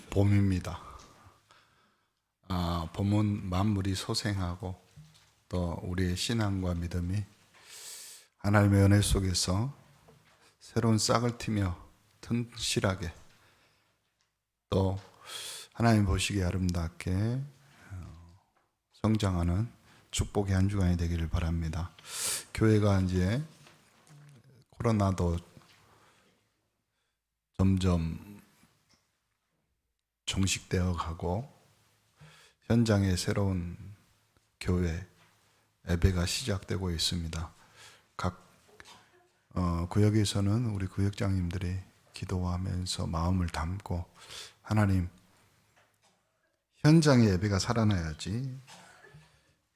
봄입니다. 봄은 만물이 소생하고 또 우리의 신앙과 믿음이 하나님의 은혜 속에서 새로운 싹을 틔며 튼실하게 또 하나님 보시기에 아름답게 성장하는 축복의 한 주간이 되기를 바랍니다. 교회가 이제 코로나도 점점 종식되어 가고 현장에 새로운 교회 예배가 시작되고 있습니다. 각 구역에서는 우리 구역장님들이 기도하면서 마음을 담고 하나님, 현장의 예배가 살아나야지,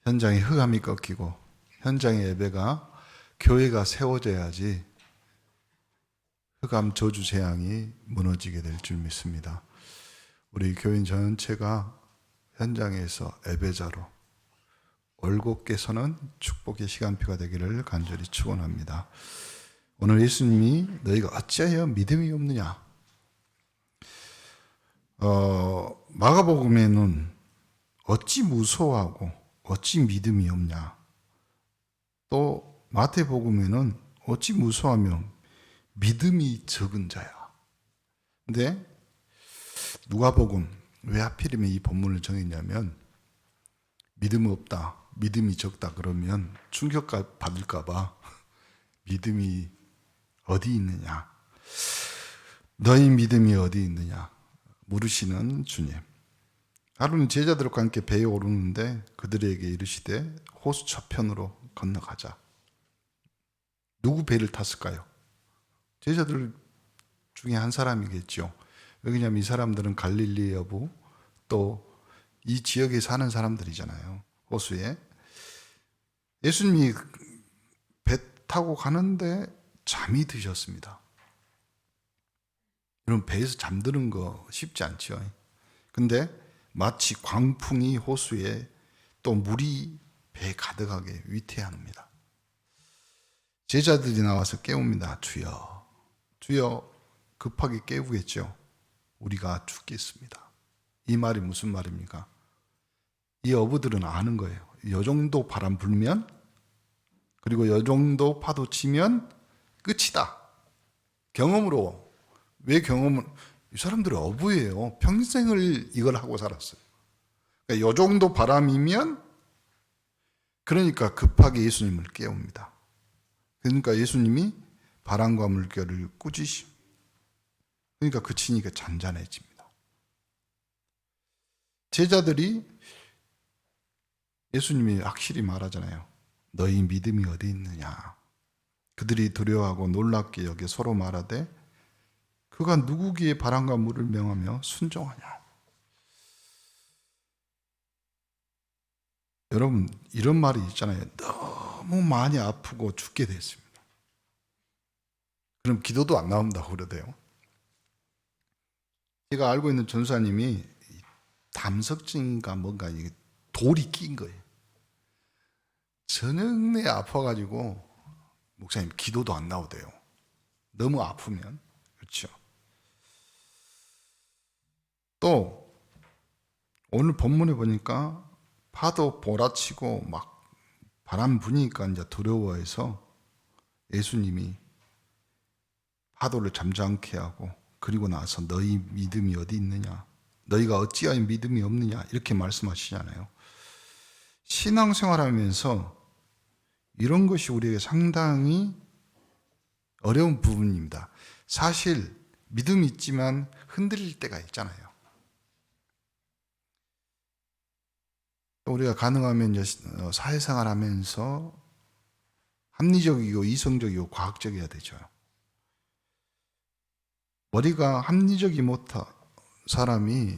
현장의 흑암이 꺾이고 현장의 예배가 교회가 세워져야지 흑암 저주 재앙이 무너지게 될 줄 믿습니다. 우리 교인 전체가 현장에서 예배자로 올곧게 서는 축복의 시간표가 되기를 간절히 축원합니다. 오늘 예수님이 너희가 어찌하여 믿음이 없느냐? 마가복음에는 어찌 무서워하고 어찌 믿음이 없냐? 또 마태복음에는 어찌 무서워하며 믿음이 적은 자야. 근데 누가복음 왜 하필이면 이 본문을 정했냐면 믿음 없다, 믿음이 적다 그러면 충격 받을까 봐 믿음이 어디 있느냐, 너희 믿음이 어디 있느냐 물으시는 주님. 하루는 제자들과 함께 배에 오르는데 그들에게 이르시되 호수 저편으로 건너가자. 누구 배를 탔을까요? 제자들 중에 한 사람이겠죠. 왜냐하면 이 사람들은 갈릴리 여부 또 이 지역에 사는 사람들이잖아요. 호수에. 예수님이 배 타고 가는데 잠이 드셨습니다. 이런 배에서 잠드는 거 쉽지 않죠. 근데 마치 광풍이 호수에 또 물이 배에 가득하게 위태합니다. 제자들이 나와서 깨웁니다. 주여, 주여. 급하게 깨우겠죠. 우리가 죽겠습니다. 이 말이 무슨 말입니까? 이 어부들은 아는 거예요. 이 정도 바람 불면 그리고 이 정도 파도 치면 끝이다. 경험으로. 왜 경험을? 이 사람들은 어부예요. 평생을 이걸 하고 살았어요. 그러니까 이 정도 바람이면 그러니까 급하게 예수님을 깨웁니다. 그러니까 예수님이 바람과 물결을 꾸짖으십니다. 그러니까 그치니까 잔잔해집니다. 제자들이 예수님이 확실히 말하잖아요. 너희 믿음이 어디 있느냐. 그들이 두려워하고 놀랍게 여겨 서로 말하되 그가 누구기에 바람과 물을 명하며 순종하냐. 여러분, 이런 말이 있잖아요. 너무 많이 아프고 죽게 됐습니다. 그럼 기도도 안 나온다고 그러대요. 제가 알고 있는 전사님이 담석증인가 뭔가 이게 돌이 낀 거예요. 저녁 내에 아파가지고 목사님 기도도 안 나오대요. 너무 아프면. 그렇죠. 또 오늘 본문에 보니까 파도 몰아치고 막 바람 부니까 이제 두려워해서 예수님이 파도를 잠잠케 하고 그리고 나서 너희 믿음이 어디 있느냐, 너희가 어찌하여 믿음이 없느냐 이렇게 말씀하시잖아요. 신앙생활하면서 이런 것이 우리에게 상당히 어려운 부분입니다. 사실 믿음이 있지만 흔들릴 때가 있잖아요. 우리가 가능하면 사회생활하면서 합리적이고 이성적이고 과학적이어야 되죠. 머리가 합리적이 못한 사람이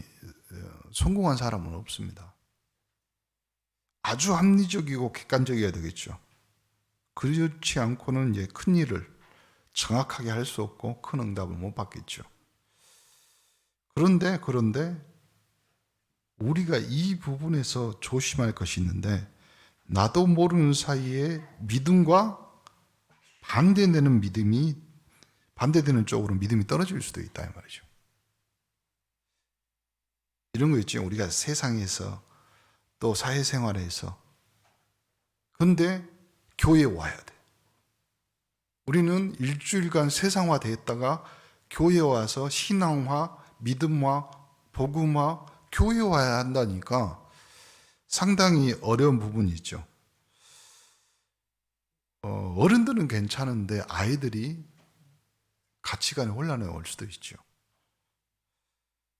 성공한 사람은 없습니다. 아주 합리적이고 객관적이어야 되겠죠. 그렇지 않고는 이제 큰 일을 정확하게 할 수 없고 큰 응답을 못 받겠죠. 그런데 우리가 이 부분에서 조심할 것이 있는데 나도 모르는 사이에 믿음과 반대되는 쪽으로 믿음이 떨어질 수도 있다 이 말이죠. 이런 거 있죠. 우리가 세상에서 또 사회생활에서. 그런데 교회에 와야 돼. 우리는 일주일간 세상화 됐다가 교회에 와서 신앙화, 믿음화, 복음화, 교회에 와야 한다니까 상당히 어려운 부분이 있죠. 어른들은 괜찮은데 아이들이 가치관에 혼란이 올 수도 있죠.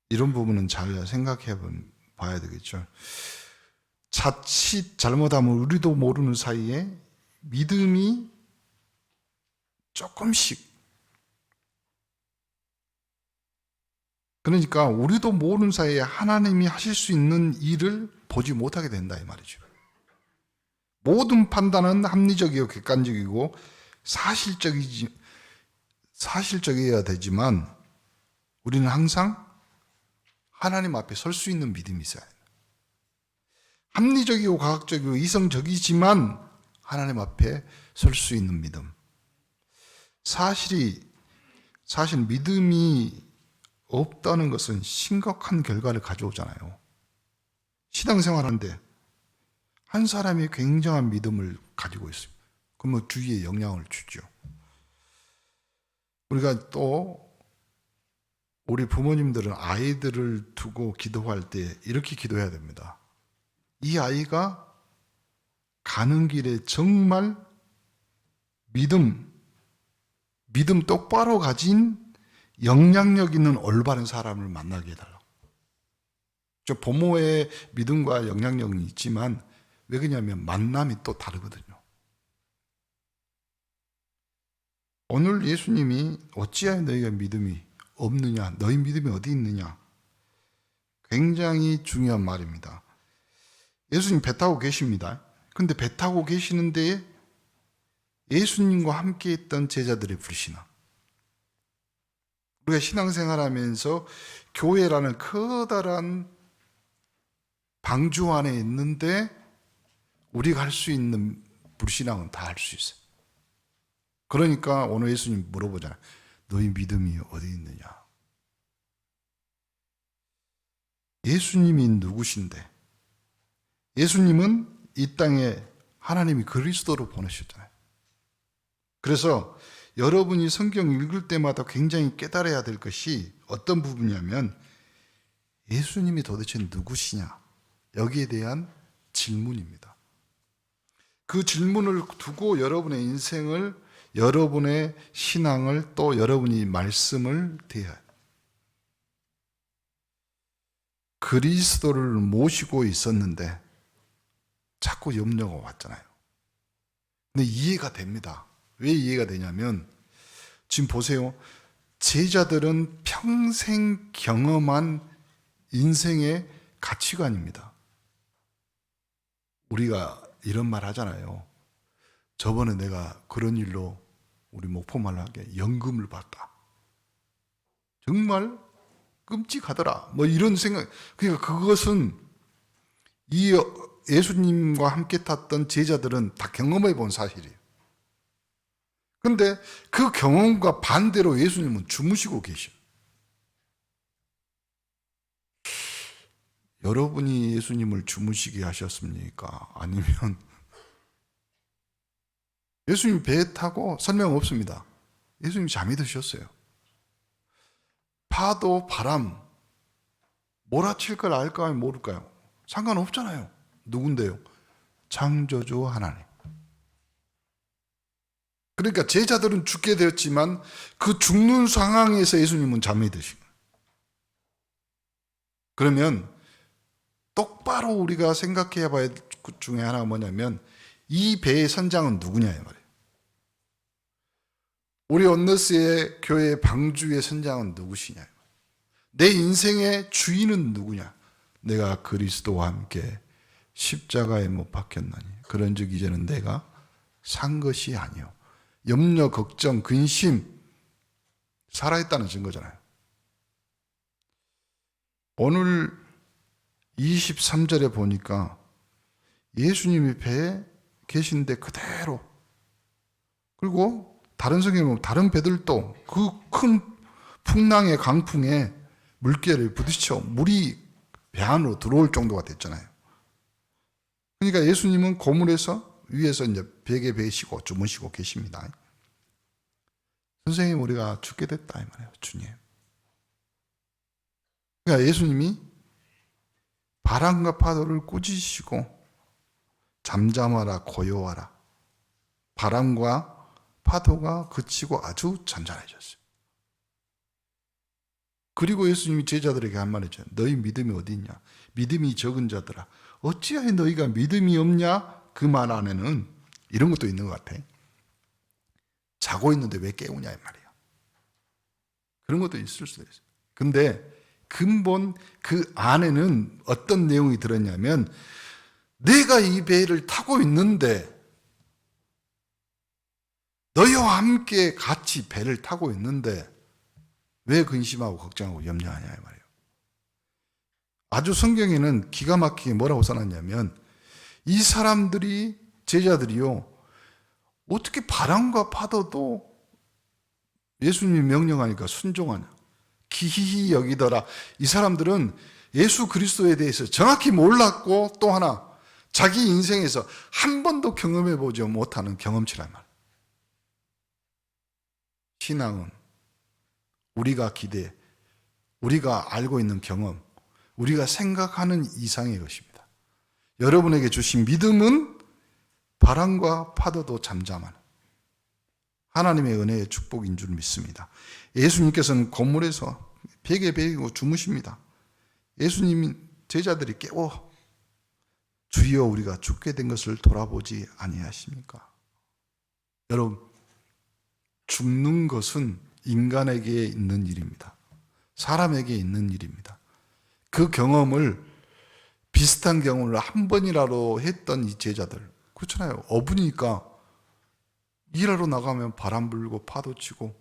이런 부분은 잘 생각해 봐야 되겠죠. 자칫 잘못하면 우리도 모르는 사이에 믿음이 조금씩, 그러니까 우리도 모르는 사이에 하나님이 하실 수 있는 일을 보지 못하게 된다 이 말이죠. 모든 판단은 합리적이고 객관적이고 사실적이어야 되지만 우리는 항상 하나님 앞에 설 수 있는 믿음이 있어야 해요. 합리적이고 과학적이고 이성적이지만 하나님 앞에 설 수 있는 믿음. 사실 믿음이 없다는 것은 심각한 결과를 가져오잖아요. 신앙생활하는데 한 사람이 굉장한 믿음을 가지고 있습니다. 그러면 주위에 영향을 주죠. 우리가 또 우리 부모님들은 아이들을 두고 기도할 때 이렇게 기도해야 됩니다. 이 아이가 가는 길에 정말 믿음 똑바로 가진 영향력 있는 올바른 사람을 만나게 해달라고. 저 부모의 믿음과 영향력이 있지만 왜 그러냐면 만남이 또 다르거든요. 오늘 예수님이 어찌하여 너희가 믿음이 없느냐, 너희 믿음이 어디 있느냐, 굉장히 중요한 말입니다. 예수님 배 타고 계십니다. 근데 배 타고 계시는데 예수님과 함께 있던 제자들의 불신앙. 우리가 신앙생활하면서 교회라는 커다란 방주 안에 있는데 우리가 할 수 있는 불신앙은 다 할 수 있어요. 그러니까 오늘 예수님 물어보잖아요. 너희 믿음이 어디 있느냐? 예수님이 누구신데? 예수님은 이 땅에 하나님이 그리스도로 보내셨잖아요. 그래서 여러분이 성경 읽을 때마다 굉장히 깨달아야 될 것이 어떤 부분이냐면 예수님이 도대체 누구시냐? 여기에 대한 질문입니다. 그 질문을 두고 여러분의 인생을, 여러분의 신앙을, 또 여러분이 말씀을 대해야 해요. 그리스도를 모시고 있었는데 자꾸 염려가 왔잖아요. 근데 이해가 됩니다. 왜 이해가 되냐면 지금 보세요. 제자들은 평생 경험한 인생의 가치관입니다. 우리가 이런 말 하잖아요. 저번에 내가 그런 일로 우리 목포말하게 연금을 받다. 정말 끔찍하더라. 뭐 이런 생각. 그러니까 그것은 이 예수님과 함께 탔던 제자들은 다 경험해 본 사실이에요. 그런데 그 경험과 반대로 예수님은 주무시고 계셔요. 여러분이 예수님을 주무시게 하셨습니까? 아니면 예수님 배에 타고 설명 없습니다. 예수님 잠이 드셨어요. 파도, 바람, 몰아칠 걸 알까요? 모를까요? 상관없잖아요. 누군데요? 창조주 하나님. 그러니까 제자들은 죽게 되었지만 그 죽는 상황에서 예수님은 잠이 드신 거예요. 그러면 똑바로 우리가 생각해야 봐야 될 것 중에 하나가 뭐냐면 이 배의 선장은 누구냐 이 말이에요. 우리 온너스의 교회 방주의 선장은 누구시냐. 내 인생의 주인은 누구냐. 내가 그리스도와 함께 십자가에 못 박혔나니 그런즉 이제는 내가 산 것이 아니요 염려, 걱정, 근심 살아있다는 증거잖아요. 오늘 23절에 보니까 예수님이 배에 계신데 그대로, 그리고 다른 성경에 보면 다른 배들도 그 큰 풍랑의 강풍에 물결을 부딪혀 물이 배 안으로 들어올 정도가 됐잖아요. 그러니까 예수님은 고물에서 위에서 이제 베개 베시고 주무시고 계십니다. 선생님, 우리가 죽게 됐다 이 말이에요. 주님. 그러니까 예수님이 바람과 파도를 꾸짖으시고 잠잠하라 고요하라. 바람과 파도가 그치고 아주 잔잔해졌어요. 그리고 예수님이 제자들에게 한 말이죠. 너희 믿음이 어디 있냐? 믿음이 적은 자들아, 어찌하여 너희가 믿음이 없냐? 그 말 안에는 이런 것도 있는 것 같아. 자고 있는데 왜 깨우냐 이 말이야. 그런 것도 있을 수도 있어요. 근데 근본 그 안에는 어떤 내용이 들었냐면, 내가 이 배를 타고 있는데, 너희와 함께 같이 배를 타고 있는데 왜 근심하고 걱정하고 염려하냐 이 말이에요. 아주 성경에는 기가 막히게 뭐라고 써놨냐면, 이 사람들이, 제자들이요, 어떻게 바람과 파도도 예수님이 명령하니까 순종하냐. 기이히 여기더라. 이 사람들은 예수 그리스도에 대해서 정확히 몰랐고, 또 하나 자기 인생에서 한 번도 경험해 보지 못하는 경험치란 말이에요. 신앙은 우리가 기대, 우리가 알고 있는 경험, 우리가 생각하는 이상의 것입니다. 여러분에게 주신 믿음은 바람과 파도도 잠잠하는 하나님의 은혜의 축복인 줄 믿습니다. 예수님께서는 건물에서 베개 베이고 주무십니다. 예수님이 제자들이 깨워 주여 우리가 죽게 된 것을 돌아보지 아니하십니까? 여러분, 죽는 것은 인간에게 있는 일입니다. 사람에게 있는 일입니다. 그 경험을, 비슷한 경험을 한 번이라도 했던 이 제자들, 그렇잖아요. 어부니까 일하러 나가면 바람 불고 파도 치고,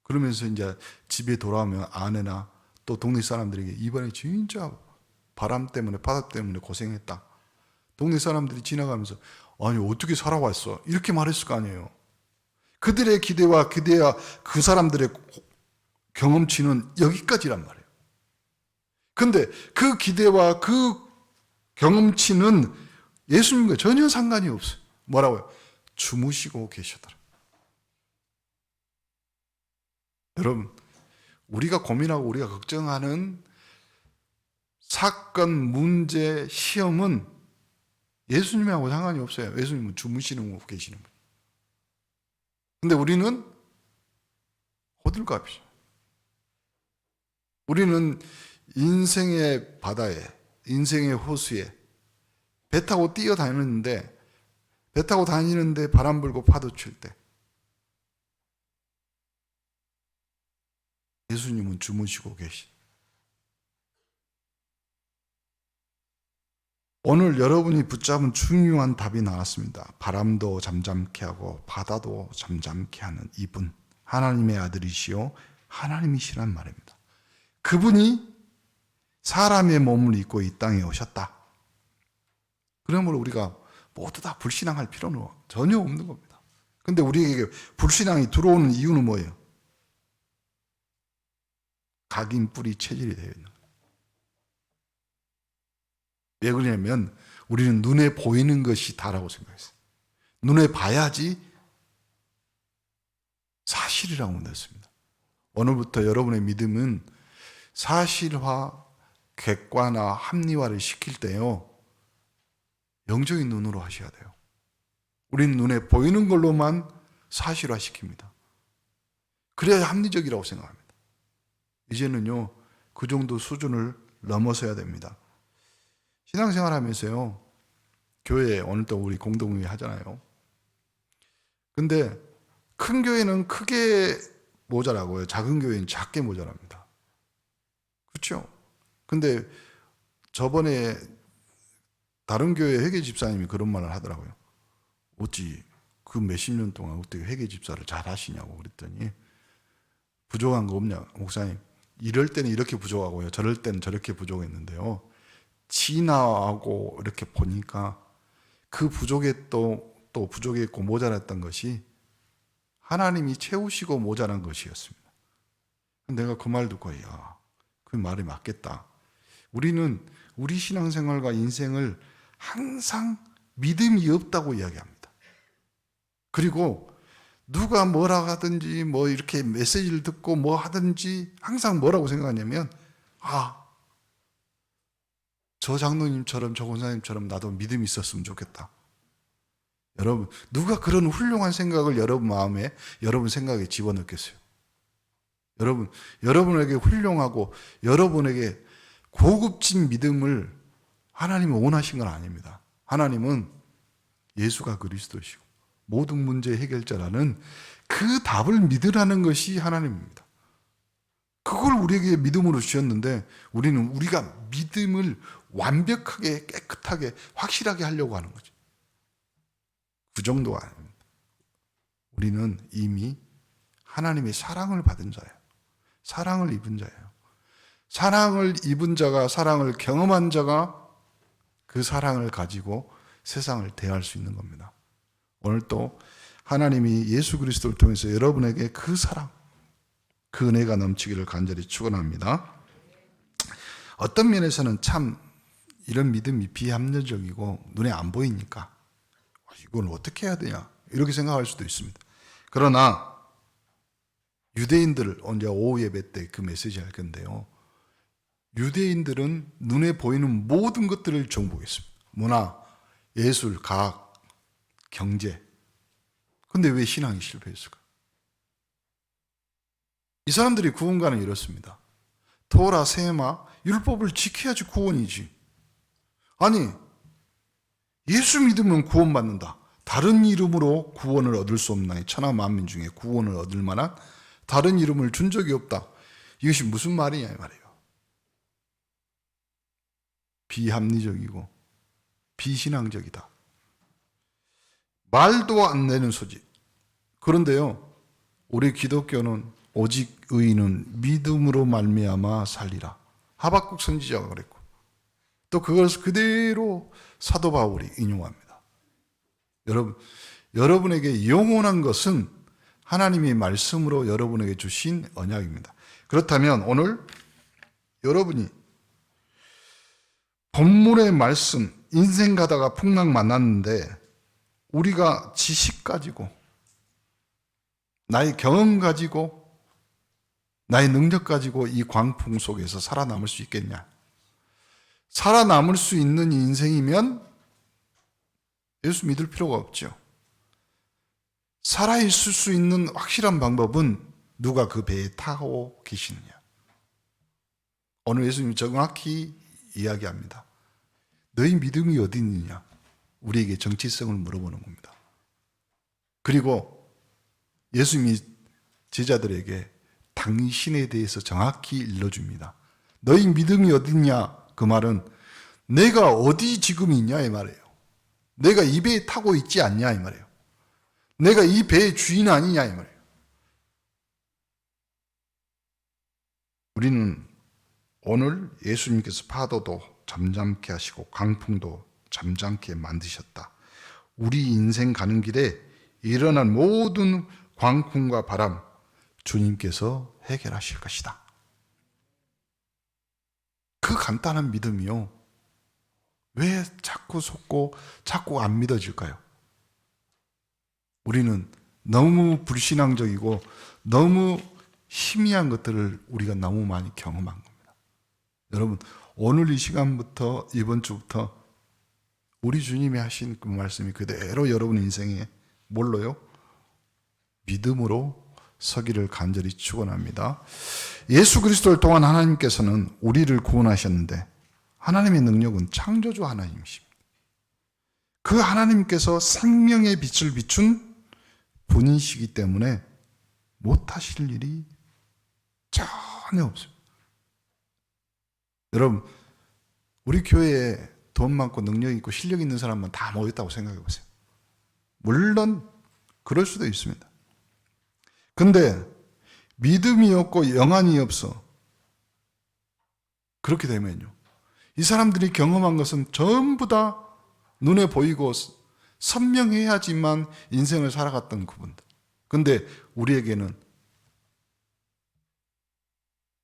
그러면서 이제 집에 돌아오면 아내나 또 동네 사람들에게 이번에 진짜 바람 때문에 파도 때문에 고생했다. 동네 사람들이 지나가면서 아니 어떻게 살아왔어? 이렇게 말했을 거 아니에요. 그들의 기대와 그 사람들의 경험치는 여기까지란 말이에요. 근데 그 기대와 그 경험치는 예수님과 전혀 상관이 없어요. 뭐라고요? 주무시고 계시더라. 여러분, 우리가 고민하고 우리가 걱정하는 사건, 문제, 시험은 예수님하고 상관이 없어요. 예수님은 주무시는 거 계시는 거예요. 근데 우리는 호들갑이죠. 우리는 인생의 바다에, 인생의 호수에 배 타고 뛰어다니는데, 배 타고 다니는데 바람 불고 파도 칠 때 예수님은 주무시고 계신. 오늘 여러분이 붙잡은 중요한 답이 나왔습니다. 바람도 잠잠케 하고 바다도 잠잠케 하는 이분, 하나님의 아들이시요 하나님이시란 말입니다. 그분이 사람의 몸을 입고 이 땅에 오셨다. 그러므로 우리가 모두 다 불신앙할 필요는 전혀 없는 겁니다. 근데 우리에게 불신앙이 들어오는 이유는 뭐예요? 각인 뿌리 체질이 되어 있는 거예요. 왜 그러냐면 우리는 눈에 보이는 것이 다라고 생각했어요. 눈에 봐야지 사실이라고 믿었습니다. 오늘부터 여러분의 믿음은 사실화, 객관화, 합리화를 시킬 때요, 영적인 눈으로 하셔야 돼요. 우리는 눈에 보이는 걸로만 사실화 시킵니다. 그래야 합리적이라고 생각합니다. 이제는요, 그 정도 수준을 넘어서야 됩니다. 신앙생활 하면서요, 교회 오늘 또 우리 공동회 하잖아요. 근데 큰 교회는 크게 모자라고요. 작은 교회는 작게 모자랍니다. 그렇죠? 근데 저번에 다른 교회 회계 집사님이 그런 말을 하더라고요. 어찌 그 몇십 년 동안 어떻게 회계 집사를 잘 하시냐고 그랬더니, 부족한 거 없냐 목사님, 이럴 때는 이렇게 부족하고요, 저럴 때는 저렇게 부족했는데요, 지나고 이렇게 보니까 그 부족에 또 부족했고 모자랐던 것이 하나님이 채우시고 모자란 것이었습니다. 내가 그 말 듣고, 야, 그 말이 맞겠다. 우리는 우리 신앙생활과 인생을 항상 믿음이 없다고 이야기합니다. 그리고 누가 뭐라 하든지 뭐 이렇게 메시지를 듣고 뭐 하든지 항상 뭐라고 생각하냐면 저 장로님처럼 저 권사님처럼 나도 믿음이 있었으면 좋겠다. 여러분, 누가 그런 훌륭한 생각을 여러분 마음에, 여러분 생각에 집어넣겠어요? 여러분에게 훌륭하고 여러분에게 고급진 믿음을 하나님은 원하신 건 아닙니다. 하나님은 예수가 그리스도시고 모든 문제의 해결자라는 그 답을 믿으라는 것이 하나님입니다. 그걸 우리에게 믿음으로 주셨는데 우리는 우리가 믿음을 완벽하게 깨끗하게 확실하게 하려고 하는 거죠. 그 정도가 아닙니다. 우리는 이미 하나님의 사랑을 받은 자예요. 사랑을 입은 자예요. 사랑을 입은 자가, 사랑을 경험한 자가 그 사랑을 가지고 세상을 대할 수 있는 겁니다. 오늘 또 하나님이 예수 그리스도를 통해서 여러분에게 그 사랑, 그 은혜가 넘치기를 간절히 축원합니다. 어떤 면에서는 참 이런 믿음이 비합리적이고 눈에 안 보이니까 이건 어떻게 해야 되냐 이렇게 생각할 수도 있습니다. 그러나 유대인들, 언제 오후 예배 때 그 메시지 할 건데요. 유대인들은 눈에 보이는 모든 것들을 정복했습니다. 문화, 예술, 과학, 경제. 근데 왜 신앙이 실패했을까? 이 사람들이 구원관은 이렇습니다. 토라, 세마, 율법을 지켜야지 구원이지. 아니, 예수 믿으면 구원받는다. 다른 이름으로 구원을 얻을 수 없나니 천하 만민 중에 구원을 얻을 만한 다른 이름을 준 적이 없다. 이것이 무슨 말이냐 이 말이에요. 비합리적이고 비신앙적이다. 말도 안 되는 소지. 그런데요, 우리 기독교는 오직 의인은 믿음으로 말미암아 살리라. 하박국 선지자가 그랬고 또 그것을 그대로 사도 바울이 인용합니다. 여러분에게 영원한 것은 하나님의 말씀으로 여러분에게 주신 언약입니다. 그렇다면 오늘 여러분이 본문의 말씀, 인생 가다가 풍랑 만났는데 우리가 지식 가지고 나의 경험 가지고 나의 능력 가지고 이 광풍 속에서 살아남을 수 있겠냐? 살아남을 수 있는 인생이면 예수 믿을 필요가 없죠. 살아있을 수 있는 확실한 방법은 누가 그 배에 타고 계시느냐. 오늘 예수님이 정확히 이야기합니다. 너희 믿음이 어디 있느냐? 우리에게 정체성을 물어보는 겁니다. 그리고 예수님이 제자들에게 당신에 대해서 정확히 일러줍니다. 너희 믿음이 어디 있냐? 그 말은 내가 어디 지금 있냐 이 말이에요. 내가 이 배에 타고 있지 않냐 이 말이에요. 내가 이 배의 주인 아니냐 이 말이에요. 우리는 오늘 예수님께서 파도도 잠잠케 하시고 강풍도 잠잠케 만드셨다. 우리 인생 가는 길에 일어난 모든 광풍과 바람 주님께서 해결하실 것이다. 그 간단한 믿음이요. 왜 자꾸 속고 자꾸 안 믿어질까요? 우리는 너무 불신앙적이고 너무 희미한 것들을 우리가 너무 많이 경험한 겁니다. 여러분, 오늘 이 시간부터 이번 주부터 우리 주님이 하신 그 말씀이 그대로 여러분 인생에 뭘로요? 믿음으로 서기를 간절히 축원합니다. 예수 그리스도를 통한 하나님께서는 우리를 구원하셨는데 하나님의 능력은 창조주 하나님이십니다. 그 하나님께서 생명의 빛을 비춘 분이시기 때문에 못하실 일이 전혀 없습니다. 여러분, 우리 교회에 돈 많고 능력 있고 실력 있는 사람만 다 모였다고 생각해 보세요. 물론 그럴 수도 있습니다. 근데 믿음이 없고 영안이 없어. 그렇게 되면요, 이 사람들이 경험한 것은 전부 다 눈에 보이고 선명해야지만 인생을 살아갔던 그분들. 근데 우리에게는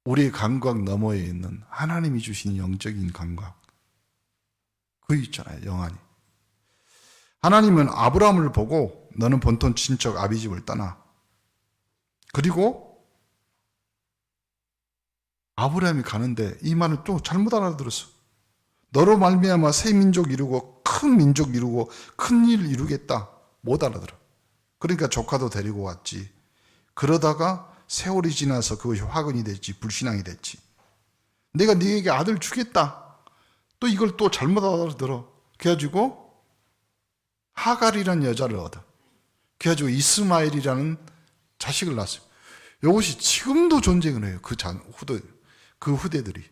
우리의 감각 너머에 있는 하나님이 주신 영적인 감각, 그 있잖아요, 영안이. 하나님은 아브라함을 보고 너는 본토 친척 아비집을 떠나. 그리고 아브라함이 가는데 이 말을 또 잘못 알아들었어. 너로 말미암아 새 민족 이루고 큰 민족 이루고 큰 일 이루겠다. 못 알아들어. 그러니까 조카도 데리고 왔지. 그러다가 세월이 지나서 그것이 화근이 됐지, 불신앙이 됐지. 내가 네에게 아들 주겠다. 또 이걸 또 잘못 알아들어. 그래가지고 하갈이라는 여자를 얻어. 그래가지고 이스마엘이라는 자식을 낳았어요. 이것이 지금도 존재를 해요. 그 후대들이.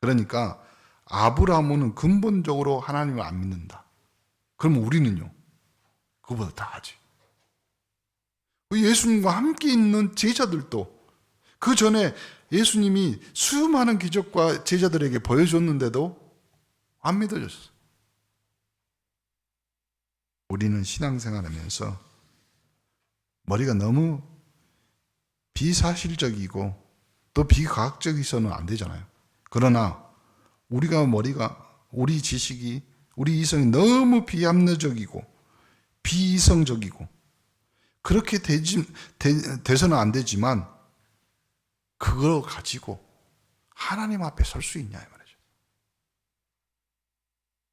그러니까 아브라함은 근본적으로 하나님을 안 믿는다. 그러면 우리는요? 그보다 다 하지. 예수님과 함께 있는 제자들도 그 전에 예수님이 수많은 기적과 제자들에게 보여줬는데도 안 믿어졌어. 우리는 신앙생활하면서 머리가 너무 비사실적이고 또 비과학적이서는 안 되잖아요. 그러나 우리 지식이, 우리 이성이 너무 비합리적이고 비이성적이고 그렇게 돼서는 안 되지만 그걸 가지고 하나님 앞에 설 수 있냐 이 말이죠.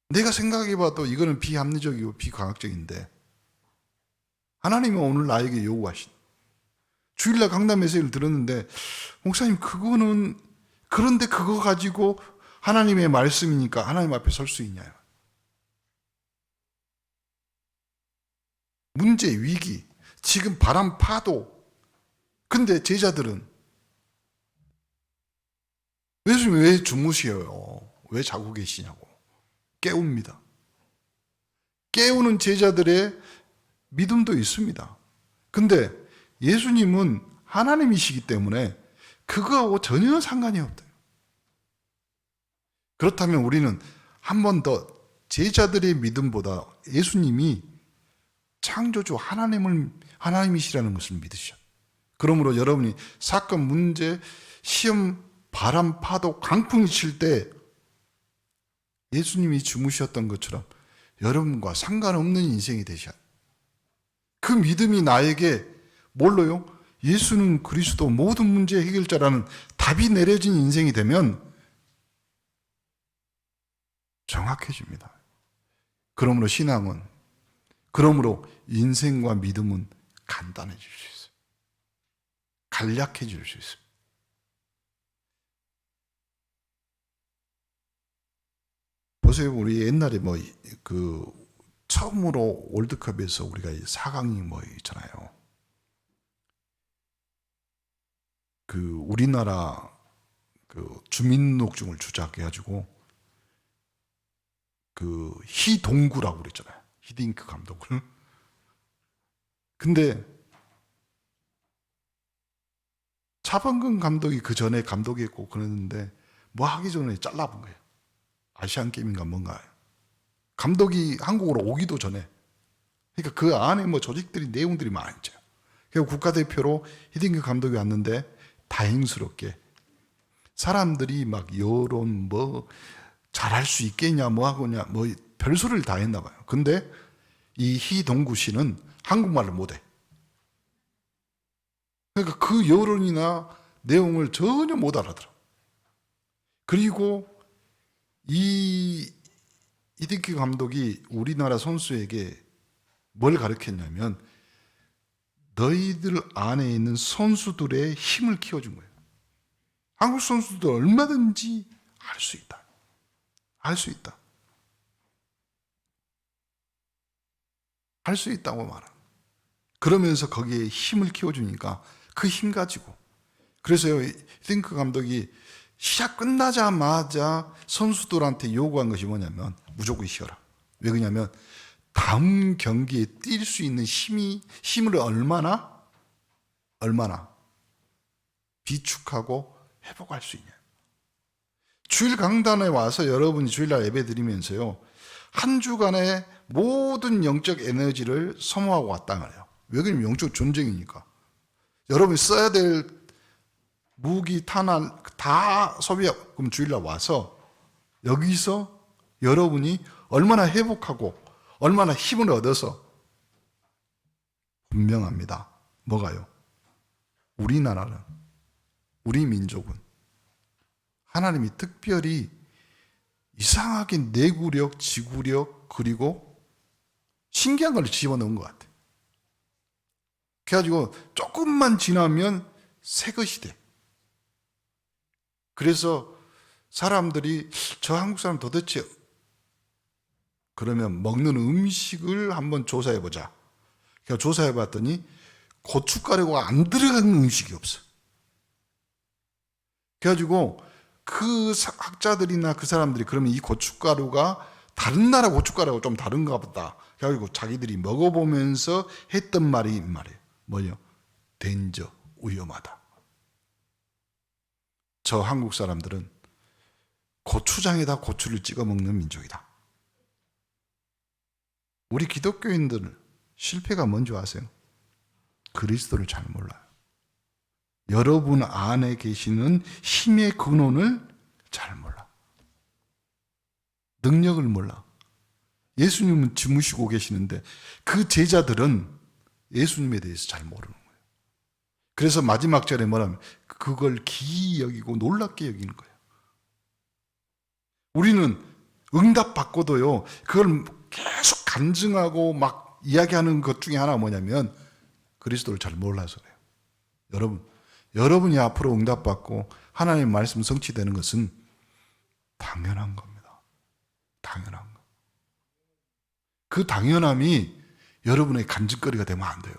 내가 생각해봐도 이거는 비합리적이고 비과학적인데 하나님은 오늘 나에게 요구하신, 주일날 강단 메시지를 들었는데 목사님 그거는, 그런데 그거 가지고 하나님의 말씀이니까 하나님 앞에 설 수 있냐요. 문제, 위기, 지금 바람, 파도. 근데 제자들은 예수님 왜 주무시어요? 왜 자고 계시냐고 깨웁니다. 깨우는 제자들의 믿음도 있습니다. 근데 예수님은 하나님이시기 때문에 그거하고 전혀 상관이 없대요. 그렇다면 우리는 한 번 더 제자들의 믿음보다 예수님이 창조주 하나님이시라는 것을 믿으셔. 그러므로 여러분이 사건, 문제, 시험, 바람, 파도, 강풍이 칠 때 예수님이 주무셨던 것처럼 여러분과 상관없는 인생이 되셔야. 그 믿음이 나에게 뭘로요? 예수는 그리스도 모든 문제 해결자라는 답이 내려진 인생이 되면 정확해집니다. 그러므로 인생과 믿음은 간단해질 수 있어요. 간략해질 수 있어요. 보세요. 우리 옛날에 처음으로 월드컵에서 우리가 4강이 있잖아요. 우리나라 주민등록증을 주작해가지고 희동구라고 그랬잖아요. 히딩크 감독을. 근데 차범근 감독이 그 전에 감독했고 그랬는데 뭐 하기 전에 잘라본 거예요. 아시안게임인가 뭔가. 감독이 한국으로 오기도 전에. 그러니까 그 안에 조직들이, 내용들이 많죠. 그래서 국가대표로 히딩크 감독이 왔는데 다행스럽게 사람들이 여론 잘할 수 있겠냐 하고냐 별소리를 다 했나 봐요. 근데 이 희동구 씨는 한국말을 못해. 그러니까 그 여론이나 내용을 전혀 못 알아들어. 그리고 이 히딩크 감독이 우리나라 선수에게 뭘 가르쳤냐면 너희들 안에 있는 선수들의 힘을 키워준 거예요. 한국 선수들 얼마든지 할 수 있다. 할 수 있다. 할 수 있다고 말합니다. 그러면서 거기에 힘을 키워주니까 그 힘 가지고. 그래서 히딩크 감독이 시합 끝나자마자 선수들한테 요구한 것이 뭐냐면 무조건 쉬어라. 왜 그러냐면 다음 경기에 뛸 수 있는 힘을 얼마나 비축하고 회복할 수 있냐. 주일 강단에 와서 여러분이 주일날 예배 드리면서요, 한 주간의 모든 영적 에너지를 소모하고 왔단 말이에요. 왜 그러냐면 영적 전쟁이니까. 여러분이 써야 될 무기, 탄환 다 소비하금 주일날 와서 여기서 여러분이 얼마나 회복하고 얼마나 힘을 얻어서 분명합니다. 뭐가요? 우리나라는, 우리 민족은 하나님이 특별히 이상하게 내구력, 지구력, 그리고 신기한 걸 집어넣은 것 같아요. 그래가지고 조금만 지나면 새 것이 돼. 그래서 사람들이 저 한국 사람 도대체 그러면 먹는 음식을 한번 조사해보자. 그래서 조사해봤더니 고춧가루가 안 들어간 음식이 없어. 그래가지고 그 학자들이나 그 사람들이 그러면 이 고춧가루가 다른 나라 고춧가루하고 좀 다른가 보다. 그래가지고 자기들이 먹어보면서 했던 말이 이 말이에요. 뭐요? 덴저, 위험하다. 저 한국 사람들은 고추장에다 고추를 찍어 먹는 민족이다. 우리 기독교인들은 실패가 뭔지 아세요? 그리스도를 잘 몰라요. 여러분 안에 계시는 힘의 근원을 잘 몰라. 능력을 몰라. 예수님은 주무시고 계시는데 그 제자들은 예수님에 대해서 잘 모르는 거예요. 그래서 마지막 절에 뭐라면 그걸 기이 여기고 놀랍게 여기는 거예요. 우리는 응답받고도요, 그걸 계속 간증하고 막 이야기하는 것 중에 하나가 뭐냐면 그리스도를 잘 몰라서 그래요. 여러분이 앞으로 응답받고 하나님의 말씀 성취되는 것은 당연한 겁니다. 당연한 거. 그 당연함이 여러분의 간증거리가 되면 안 돼요.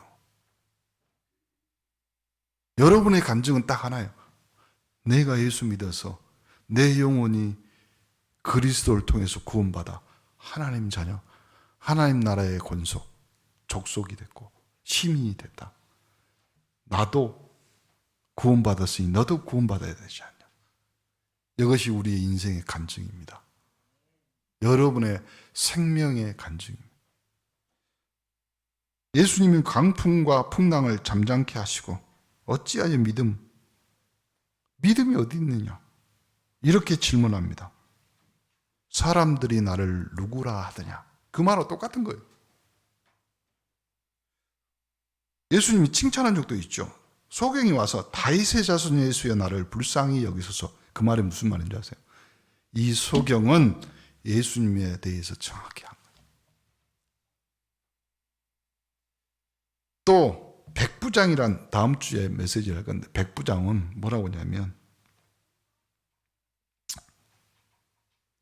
여러분의 간증은 딱 하나예요. 내가 예수 믿어서 내 영혼이 그리스도를 통해서 구원받아 하나님 자녀, 하나님 나라의 권속, 족속이 됐고 시민이 됐다. 나도 구원받았으니 너도 구원받아야 되지 않냐. 이것이 우리의 인생의 간증입니다. 여러분의 생명의 간증입니다. 예수님이 광풍과 풍랑을 잠잠케 하시고 어찌하여 믿음이 어디 있느냐? 이렇게 질문합니다. 사람들이 나를 누구라 하더냐? 그 말하고 똑같은 거예요. 예수님이 칭찬한 적도 있죠. 소경이 와서 다윗의 자손 예수여 나를 불쌍히 여기소서. 그 말이 무슨 말인지 아세요? 이 소경은 예수님에 대해서 정확히 한 거예요. 또 백부장이란 다음 주에 메시지를 할 건데 백부장은 뭐라고 하냐면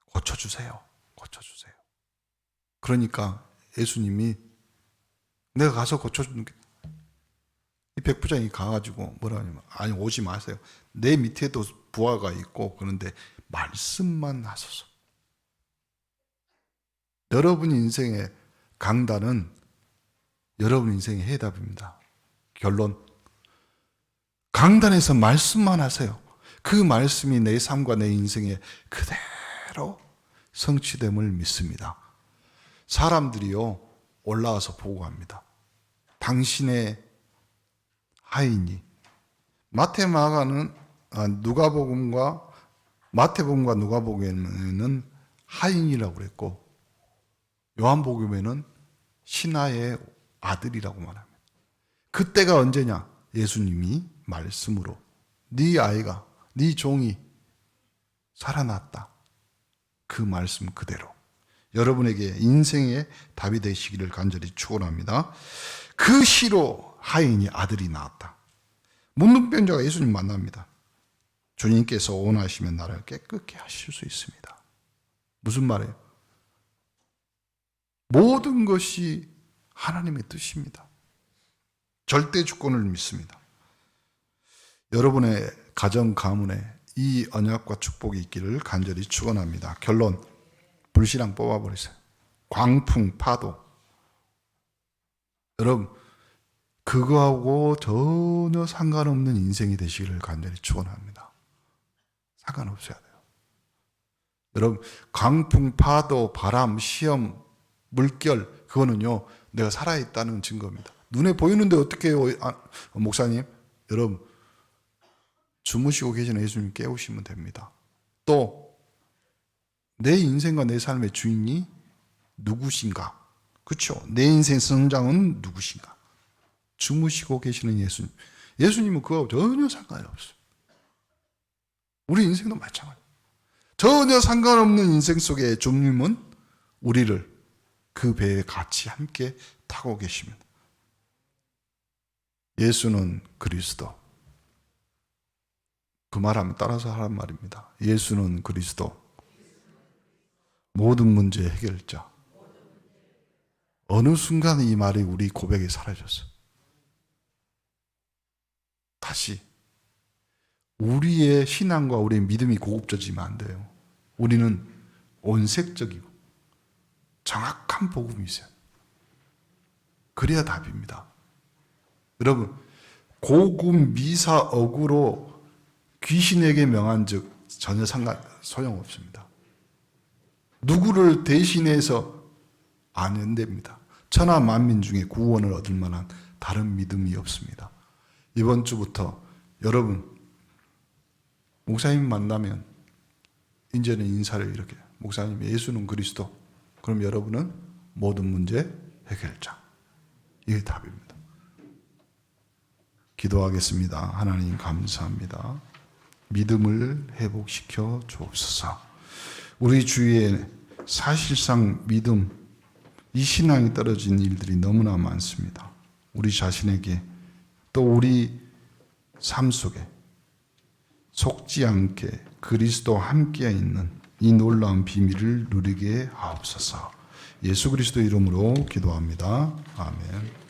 고쳐주세요. 고쳐주세요. 그러니까 예수님이 내가 가서 고쳐주는 게 이 백부장이 가가지고 뭐라 하냐면 아니 오지 마세요. 내 밑에도 부하가 있고 그런데 말씀만 하소서. 여러분 인생의 강단은 여러분 인생의 해답입니다. 결론 강단에서 말씀만 하세요. 그 말씀이 내 삶과 내 인생에 그대로 성취됨을 믿습니다. 사람들이요 올라와서 보고합니다. 당신의 하인이 마태복음과 누가복음에는 하인이라고 그랬고 요한복음에는 신하의 아들이라고 말합니다. 그때가 언제냐? 예수님이 말씀으로 네 아이가 네 종이 살아났다. 그 말씀 그대로 여러분에게 인생의 답이 되시기를 간절히 축원합니다. 그 시로 하인이 아들이 나왔다. 문둥병자가 예수님 만납니다. 주님께서 원하시면 나를 깨끗게 하실 수 있습니다. 무슨 말이에요? 모든 것이 하나님의 뜻입니다. 절대 주권을 믿습니다. 여러분의 가정 가문에 이 언약과 축복이 있기를 간절히 축원합니다. 결론 불신앙 뽑아버리세요. 광풍 파도 여러분 그거하고 전혀 상관없는 인생이 되시기를 간절히 축원합니다. 상관없어야 돼요. 여러분 강풍, 파도, 바람, 시험, 물결 그거는요 내가 살아있다는 증거입니다. 눈에 보이는데 어떻게 해요? 목사님 여러분 주무시고 계시는 예수님 깨우시면 됩니다. 또 내 인생과 내 삶의 주인이 누구신가? 그렇죠? 내 인생 성장은 누구신가? 주무시고 계시는 예수님. 예수님은 그거하고 전혀 상관이 없어요. 우리 인생도 마찬가지. 전혀 상관없는 인생 속의 주님은 우리를 그 배에 같이 함께 타고 계십니다. 예수는 그리스도. 그 말하면 따라서 하란 말입니다. 예수는 그리스도. 모든 문제의 해결자. 어느 순간 이 말이 우리 고백에 사라졌어요. 다시 우리의 신앙과 우리의 믿음이 고급져지면 안 돼요. 우리는 온색적이고 정확한 복음이 있어요. 그래야 답입니다. 여러분, 고급 미사억으로 귀신에게 명한 즉 전혀 소용없습니다. 누구를 대신해서 안 됩니다. 천하 만민 중에 구원을 얻을 만한 다른 믿음이 없습니다. 이번 주부터 여러분 목사님 만나면 이제는 인사를 이렇게, 목사님 예수는 그리스도. 그럼 여러분은 모든 문제 해결자. 이게 답입니다. 기도하겠습니다. 하나님 감사합니다. 믿음을 회복시켜 주옵소서. 우리 주위에 사실상 믿음, 이 신앙이 떨어진 일들이 너무나 많습니다. 우리 자신에게 또 우리 삶 속에 속지 않게 그리스도와 함께 있는 이 놀라운 비밀을 누리게 하옵소서. 예수 그리스도 이름으로 기도합니다. 아멘.